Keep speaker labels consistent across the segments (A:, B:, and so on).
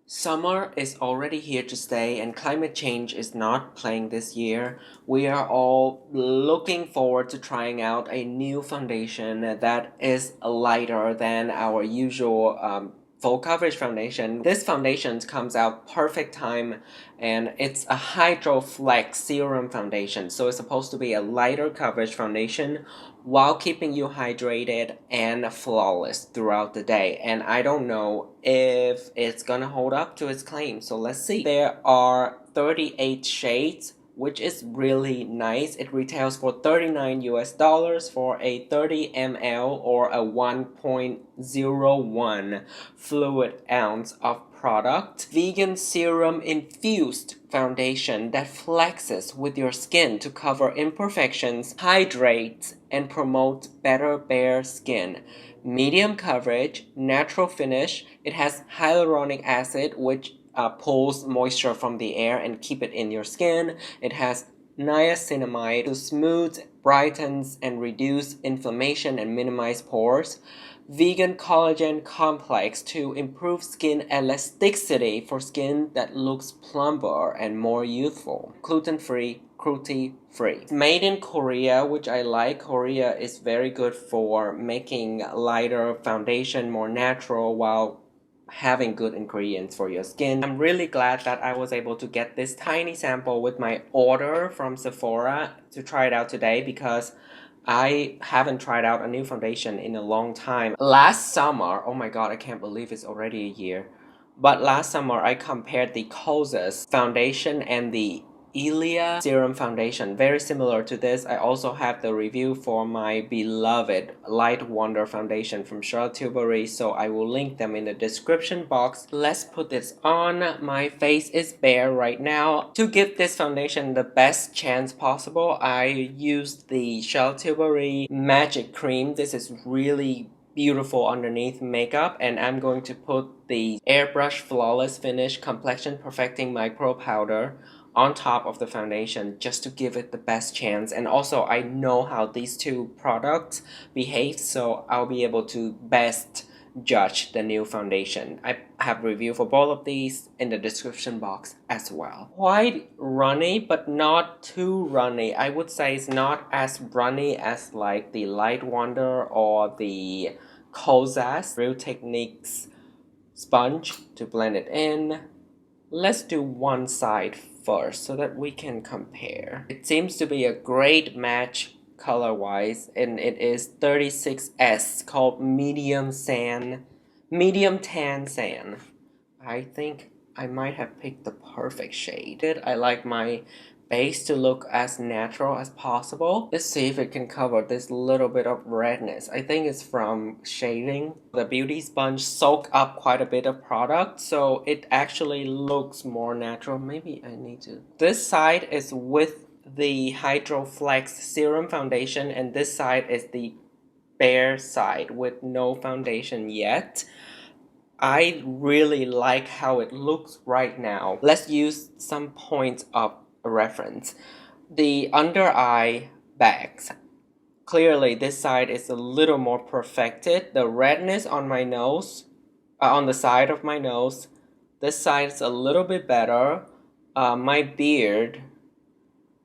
A: Summer is already here to stay and climate change is not playing this year. We are all looking forward to trying out a new foundation that is lighter than our usual full coverage foundation. This foundation comes out perfect time and it's a Hydroflex Serum foundation. So it's supposed to be a lighter coverage foundation while keeping you hydrated and flawless throughout the day. And I don't know if it's gonna hold up to its claim, so let's see. There are 38 shades, which is really nice. It retails for $39 for a 30 ml or a 1.01 fluid ounce of product. Vegan serum infused foundation that flexes with your skin to cover imperfections, hydrates, and promotes better bare skin. Medium coverage, natural finish. It has hyaluronic acid, which pulls moisture from the air and keep it in your skin. It has niacinamide to smooth, brightens, and reduce inflammation and minimize pores. Vegan collagen complex to improve skin elasticity for skin that looks plumper and more youthful. Gluten-free, cruelty-free. Made in Korea, which I like. Korea is very good for making lighter foundation more natural while having good ingredients for your skin. I'm really glad that I was able to get this tiny sample with my order from Sephora to try it out today because I haven't tried out a new foundation in a long time. Last summer, oh my god, I can't believe it's already a year. But last summer, I compared the Kosas foundation and the Ilia Serum Foundation. Very similar to this. I also have the review for my beloved Light Wonder Foundation from Charlotte Tilbury, so I will link them in the description box. Let's put this on. My face is bare right now. To give this foundation the best chance possible, I used the Charlotte Tilbury Magic Cream. This is really beautiful underneath makeup, and I'm going to put the Airbrush Flawless Finish Complexion Perfecting Micro Powder on top of the foundation just to give it the best chance. And also I know how these two products behave, so I'll be able to best judge the new foundation. I have review for both of these in the description box as well. Quite runny, but not too runny. I would say it's not as runny as like the Light Wonder or the Kosas Real Techniques sponge to blend it in. Let's do one side first so that we can compare. It seems to be a great match color-wise, and it is 36S, called medium tan sand. I think I might have picked the perfect shade. I like my base to look as natural as possible. Let's see if it can cover this little bit of redness. I think it's from shading. The beauty sponge soaked up quite a bit of product, so it actually looks more natural. Maybe I need to. This side is with the Hydroflex Serum Foundation, and this side is the bare side with no foundation yet. I really like how it looks right now. Let's use some points of reference. The under eye bags. Clearly this side is a little more perfected. The redness on my nose, on the side of my nose, this side is a little bit better. My beard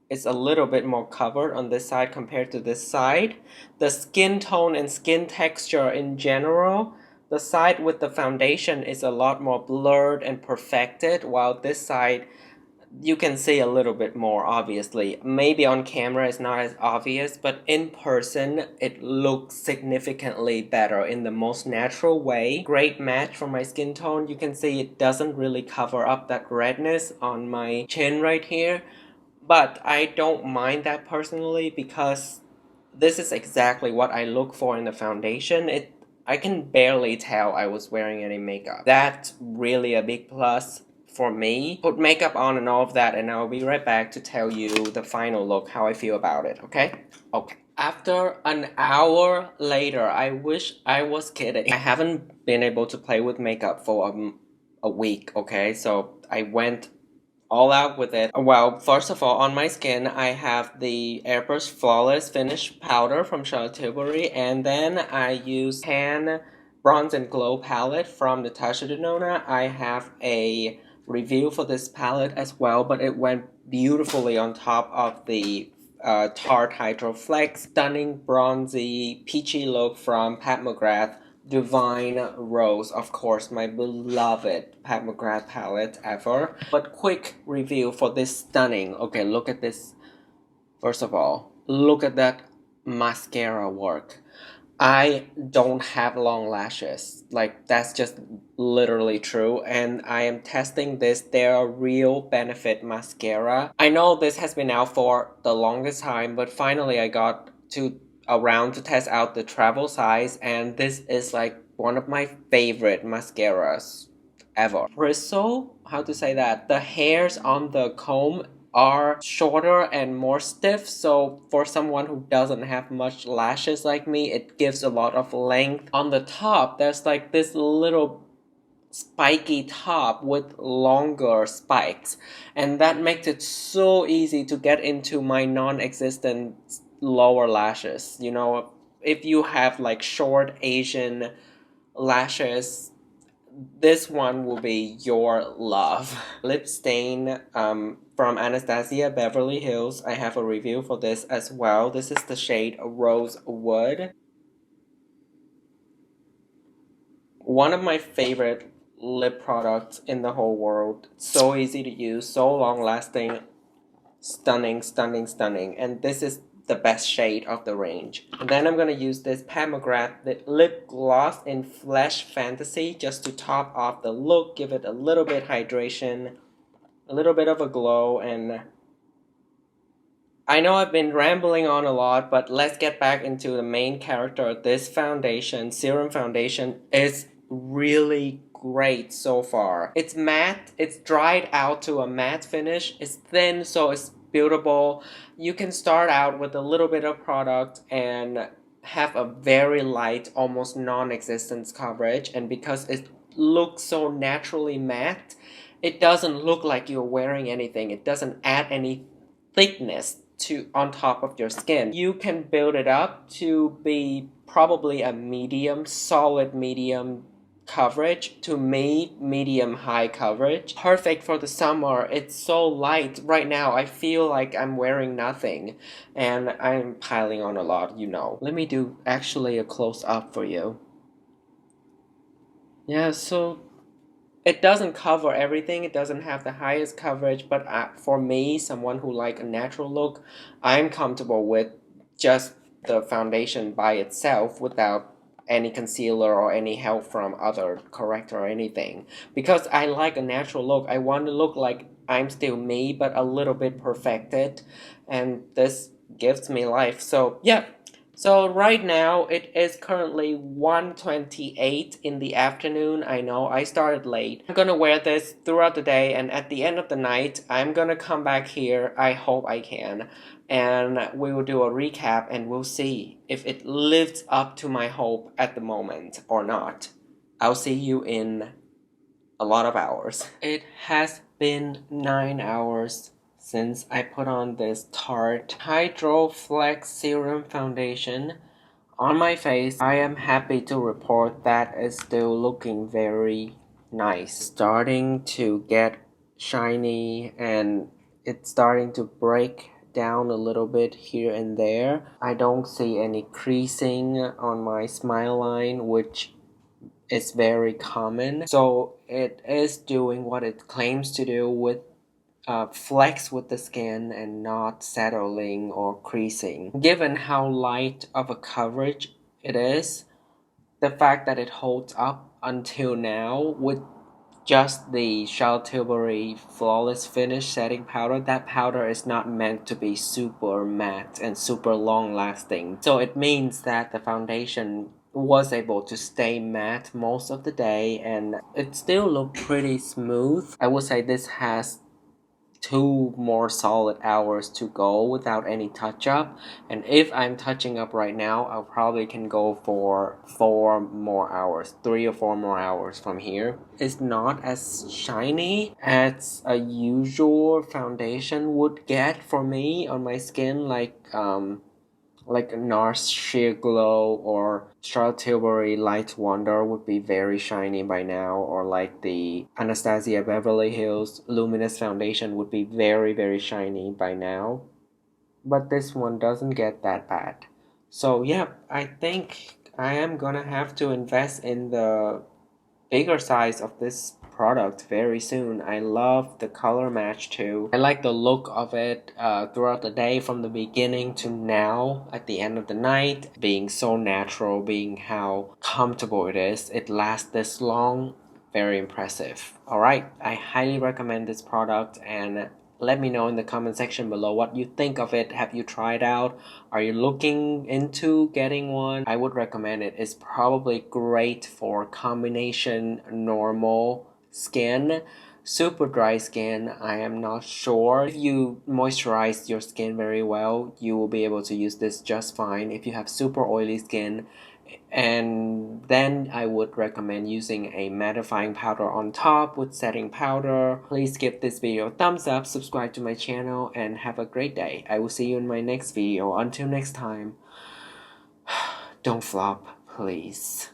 A: is a little bit more covered on this side compared to this side. The skin tone and skin texture in general, the side with the foundation is a lot more blurred and perfected, while this side you can see a little bit more, obviously. Maybe on camera it's not as obvious, but in person it looks significantly better in the most natural way. Great match for my skin tone. You can see it doesn't really cover up that redness on my chin right here, but I don't mind that personally because this is exactly what I look for in the foundation. I can barely tell I was wearing any makeup. That's really a big plus for me. Put makeup on and all of that, and I'll be right back to tell you the final look, how I feel about it, okay? Okay. After an hour later, I wish I was kidding. I haven't been able to play with makeup for a week, okay? So I went all out with it. Well, first of all, on my skin, I have the Airbrush Flawless Finish Powder from Charlotte Tilbury, and then I use pan Bronze and Glow palette from the Tarte. I have a review for this palette as well, but it went beautifully on top of the Tarte Hydroflex. Stunning bronzy peachy look from Pat McGrath. Divine Rose, of course, my beloved Pat McGrath palette ever. But quick review for this stunning. Okay, look at this. First of all, look at that mascara work. I don't have long lashes. Like, that's just literally true. And I am testing this. They're real benefit mascara. I know this has been out for the longest time, but finally I got to around to test out the travel size. And this is like one of my favorite mascaras ever. Bristle, how to say that? The hairs on the comb are shorter and more stiff, so for someone who doesn't have much lashes like me, it gives a lot of length. On the top, there's like this little spiky top with longer spikes, and that makes it so easy to get into my non-existent lower lashes. You know, if you have like short Asian lashes, this one will be your love. Lip stain from Anastasia Beverly Hills. I have a review for this as well. This is the shade Rosewood. One of my favorite lip products in the whole world. So easy to use, so long lasting, stunning, stunning, stunning. And this is the best shade of the range. And then I'm gonna use this Pat McGrath lip gloss in Flesh Fantasy just to top off the look, give it a little bit hydration, a little bit of a glow. And I know I've been rambling on a lot, but let's get back into the main character. This foundation, Serum Foundation, is really great so far. It's matte, it's dried out to a matte finish, it's thin so it's buildable. You can start out with a little bit of product and have a very light, almost non-existent coverage, and because it looks so naturally matte, it doesn't look like you're wearing anything. It doesn't add any thickness to on top of your skin. You can build it up to be probably a medium, solid medium coverage, to me medium high coverage. Perfect for the summer. It's so light. Right now I feel like I'm wearing nothing and I'm piling on a lot, you know. Let me do actually a close up for you. Yeah, so it doesn't cover everything. It doesn't have the highest coverage, but for me, someone who like a natural look, I'm comfortable with just the foundation by itself without any concealer or any help from other corrector or anything. Because I like a natural look. I want to look like I'm still me, but a little bit perfected. And this gives me life. So yeah. So right now it is currently 1:28 in the afternoon. I know I started late. I'm gonna wear this throughout the day, and at the end of the night I'm gonna come back here. I hope I can. And we will do a recap and we'll see if it lives up to my hope at the moment or not. I'll see you in a lot of hours. It has been 9 hours since I put on this Tarte Hydroflex Serum Foundation on my face. I am happy to report that it's still looking very nice. Starting to get shiny and it's starting to break down a little bit here and there. I don't see any creasing on my smile line, which is very common. So it is doing what it claims to do with flex with the skin and not settling or creasing. Given how light of a coverage it is, the fact that it holds up until now with just the Charlotte Tilbury Flawless Finish setting powder, that powder is not meant to be super matte and super long lasting. So it means that the foundation was able to stay matte most of the day and it still looked pretty smooth. I would say this has 2 more solid hours to go without any touch up, and if I'm touching up right now I'll probably can go for 4 more hours, 3 or 4 more hours from here. It's not as shiny as a usual foundation would get for me on my skin, like Like NARS Sheer Glow or Charlotte Tilbury Light Wonder would be very shiny by now, or like the Anastasia Beverly Hills Luminous Foundation would be very shiny by now. But this one doesn't get that bad. So yeah, I think I am gonna have to invest in the bigger size of this product very soon. I love the color match too. I like the look of it throughout the day from the beginning to now at the end of the night. Being so natural, being how comfortable it is. It lasts this long. Very impressive. Alright, I highly recommend this product, and let me know in the comment section below what you think of it. Have you tried out? Are you looking into getting one? I would recommend it. It's probably great for combination normal skin, super dry skin. I am not sure. If you moisturize your skin very well, you will be able to use this just fine. If you have super oily skin, and then I would recommend using a mattifying powder on top with setting powder. Please give this video a thumbs up, subscribe to my channel, and have a great day. I will see you in my next video. Until next time, don't flop, please.